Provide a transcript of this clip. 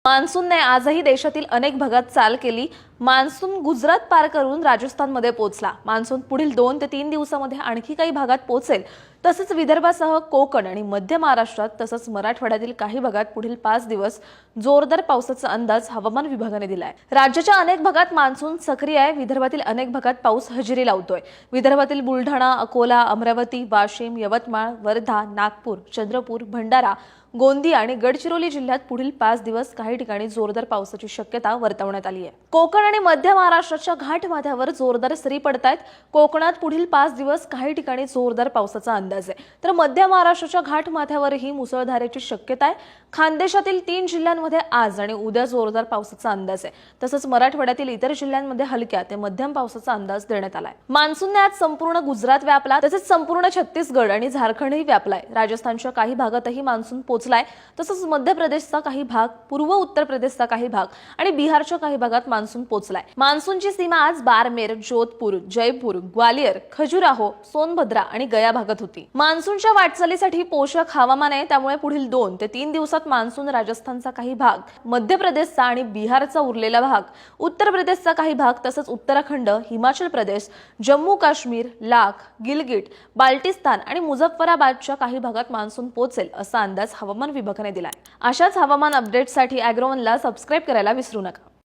मान्सूनने आजही देशातील अनेक भागात चाल केली। मान्सून गुजरात पार करून राजस्थानमध्ये पोहोचला। मान्सून पुढील 2 ते 3 दिवसांमध्ये आणखी काही भागात पोहोचेल। तसेच विदर्भासह कोकण आणि मध्य महाराष्ट्रात तसंच मराठवाड्यातील काही भागात पुढील 5 दिवस जोरदार पावसाचा अंदाज हवामान विभागाने दिलाय। राज्याच्या अनेक भागात मान्सून सक्रिय आहे। विदर्भातील अनेक भागात पाऊस हजेरी लावतोय। विदर्भातील बुलढाणा, अकोला, अमरावती, वाशिम, यवतमाळ, वर्धा, नागपूर, चंद्रपूर, भंडारा, गोंदिया आणि गडचिरोली जिल्ह्यात पुढील 5 दिवस काही ठिकाणी जोरदार पावसाची शक्यता वर्तवण्यात आली आहे। कोकण आणि मध्य महाराष्ट्राच्या घाटमाथ्यावर जोरदार सरी पडतायत। कोकणात पुढील 5 दिवस काही ठिकाणी जोरदार पावसाचा अंदाज आहे, तर मध्य महाराष्ट्राच्या घाटमाथ्यावरही मुसळधारेची शक्यता आहे। खानदेशातील 3 जिल्ह्यांमध्ये आज आणि उद्या जोरदार पावसाचा अंदाज आहे। तसंच मराठवाड्यातील इतर जिल्ह्यांमध्ये हलक्या ते मध्यम पावसाचा अंदाज देण्यात आलाय। मान्सूनने आज संपूर्ण गुजरात व्यापला, तसेच संपूर्ण छत्तीसगड आणि झारखंडही व्यापलाय। राजस्थानच्या काही भागातही मान्सून पोहोचलाय। तसंच मध्य प्रदेशचा काही भाग, पूर्व उत्तर प्रदेशचा काही भाग आणि बिहारच्या काही भागात मान्सून पोहोचलाय। मान्सूनची सीमा आज बारमेर, जोधपूर, जयपूर, ग्वालियर, खजुराहो, सोनभद्रा आणि गया भागात होती। मान्सूनच्या वाटचालीसाठी पोषक हवामान आहे, त्यामुळे पुढील 2 ते 3 दिवसात मान्सून राजस्थानचा काही भाग, मध्य प्रदेशचा आणि बिहारचा उरलेला भाग, उत्तर प्रदेशचा काही भाग तसंच उत्तराखंड, हिमाचल प्रदेश, जम्मू काश्मीर, लाख, गिलगिट, बाल्टिस्तान आणि मुझफ्फराबादच्या काही भागात मान्सून पोहोचेल असा अंदाज हवामान विभागाने दिलाय। अशाच हवामान अपडेट्ससाठी ॲग्रोवनला सबस्क्राइब करायला विसरू नका।